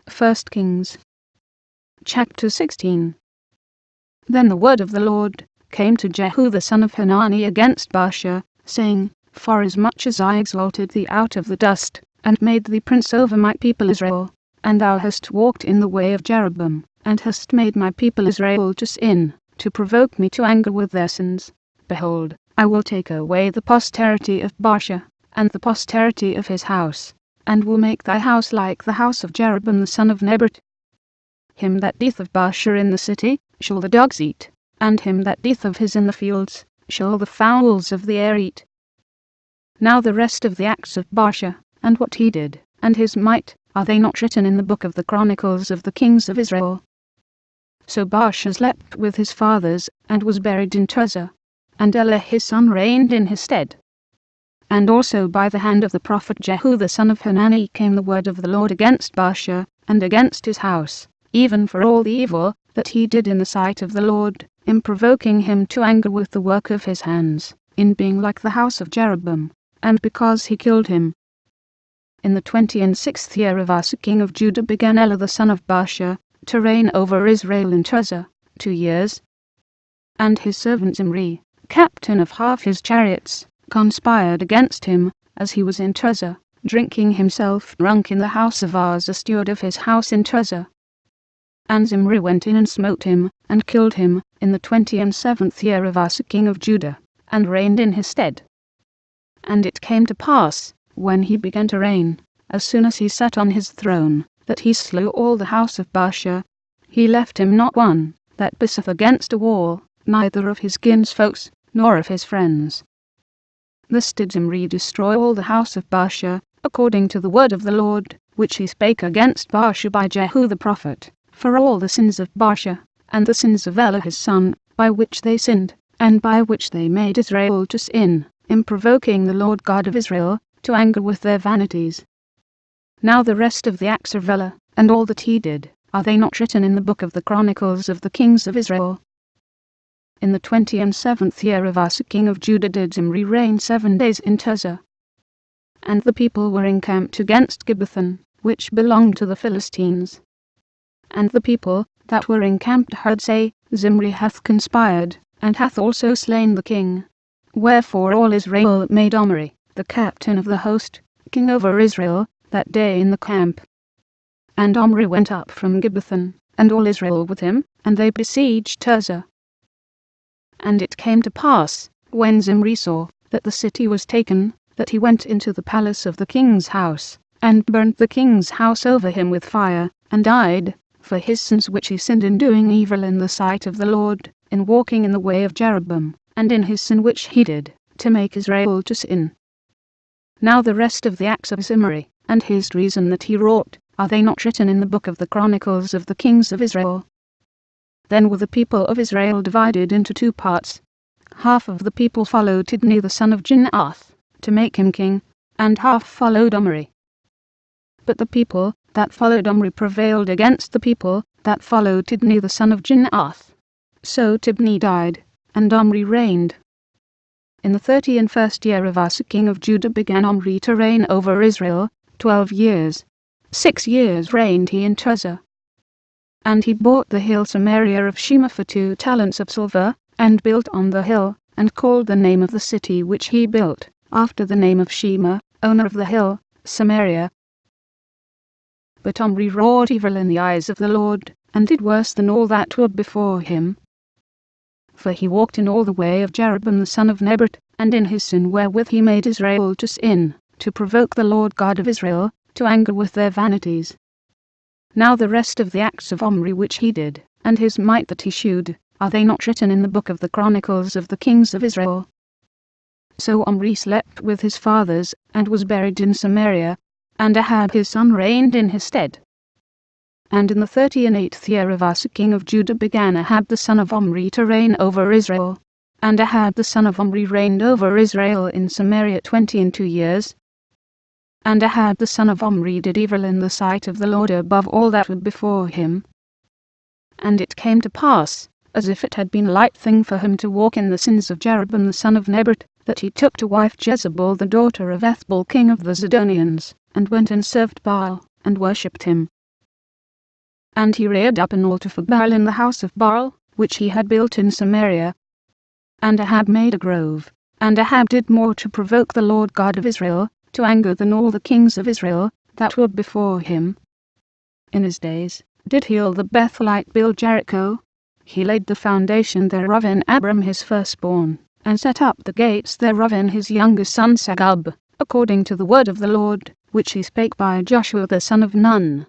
1 Kings chapter 16. Then the word of the Lord came to Jehu the son of Hanani against Baasha, saying, Forasmuch as I exalted thee out of the dust, and made thee prince over my people Israel, and thou hast walked in the way of Jeroboam, and hast made my people Israel to sin, to provoke me to anger with their sins, behold, I will take away the posterity of Baasha, and the posterity of his house, and will make thy house like the house of Jeroboam the son of Nebat. Him that eateth of Baasha in the city shall the dogs eat, and him that eateth of his in the fields shall the fowls of the air eat. Now the rest of the acts of Baasha, and what he did, and his might, are they not written in the book of the Chronicles of the kings of Israel? So Baasha slept with his fathers, and was buried in Tirzah, and Elah his son reigned in his stead. And also by the hand of the prophet Jehu the son of Hanani came the word of the Lord against Baasha, and against his house, even for all the evil that he did in the sight of the Lord, in provoking him to anger with the work of his hands, in being like the house of Jeroboam, and because he killed him. In the 26th year of Asa king of Judah began Elah the son of Baasha to reign over Israel in Tirzah, 2 years. And his servant Zimri, captain of half his chariots, conspired against him, as he was in Tirzah, drinking himself drunk in the house of Asa steward of his house in Tirzah. And Zimri went in and smote him, and killed him, in the 27th year of Asa king of Judah, and reigned in his stead. And it came to pass, when he began to reign, as soon as he sat on his throne, that he slew all the house of Baasha. He left him not one, that pisseth against a wall, neither of his kinsfolks, nor of his friends. Thus did Zimri destroy all the house of Baasha, according to the word of the Lord, which he spake against Baasha by Jehu the prophet, for all the sins of Baasha, and the sins of Elah his son, by which they sinned, and by which they made Israel to sin, in provoking the Lord God of Israel to anger with their vanities. Now the rest of the acts of Elah, and all that he did, are they not written in the book of the Chronicles of the kings of Israel? In the 27th year of Asa king of Judah did Zimri reign 7 days in Tirzah. And the people were encamped against Gibbethon, which belonged to the Philistines. And the people that were encamped heard say, Zimri hath conspired, and hath also slain the king. Wherefore all Israel made Omri, the captain of the host, king over Israel, that day in the camp. And Omri went up from Gibbethon, and all Israel with him, and they besieged Tirzah. And it came to pass, when Zimri saw that the city was taken, that he went into the palace of the king's house, and burnt the king's house over him with fire, and died, for his sins which he sinned in doing evil in the sight of the Lord, in walking in the way of Jeroboam, and in his sin which he did, to make Israel to sin. Now the rest of the acts of Zimri, and his treason that he wrought, are they not written in the book of the Chronicles of the kings of Israel? Then were the people of Israel divided into 2 parts. Half of the people followed Tidni the son of Ginnath, to make him king, and half followed Omri. But the people that followed Omri prevailed against the people that followed Tidni the son of Ginnath. So Tibni died, and Omri reigned. In the 31st year of Asa king of Judah began Omri to reign over Israel, 12 years. 6 years reigned he in Tirzah. And he bought the hill Samaria of Shema for 2 talents of silver, and built on the hill, and called the name of the city which he built, after the name of Shema, owner of the hill, Samaria. But Omri wrought evil in the eyes of the Lord, and did worse than all that were before him. For he walked in all the way of Jeroboam the son of Nebat, and in his sin wherewith he made Israel to sin, to provoke the Lord God of Israel to anger with their vanities. Now the rest of the acts of Omri which he did, and his might that he shewed, are they not written in the book of the Chronicles of the kings of Israel? So Omri slept with his fathers, and was buried in Samaria, and Ahab his son reigned in his stead. And in the 38th year of Asa king of Judah began Ahab the son of Omri to reign over Israel. And Ahab the son of Omri reigned over Israel in Samaria 22 years. And Ahab the son of Omri did evil in the sight of the Lord above all that were before him. And it came to pass, as if it had been a light thing for him to walk in the sins of Jeroboam the son of Nebat, that he took to wife Jezebel the daughter of Ethbaal king of the Zidonians, and went and served Baal, and worshipped him. And he reared up an altar for Baal in the house of Baal, which he had built in Samaria. And Ahab made a grove, and Ahab did more to provoke the Lord God of Israel to anger than all the kings of Israel that were before him. In his days did Hiel the Bethelite build Jericho. He laid the foundation thereof in Abram his firstborn, and set up the gates thereof in his youngest son Segub, according to the word of the Lord, which he spake by Joshua the son of Nun.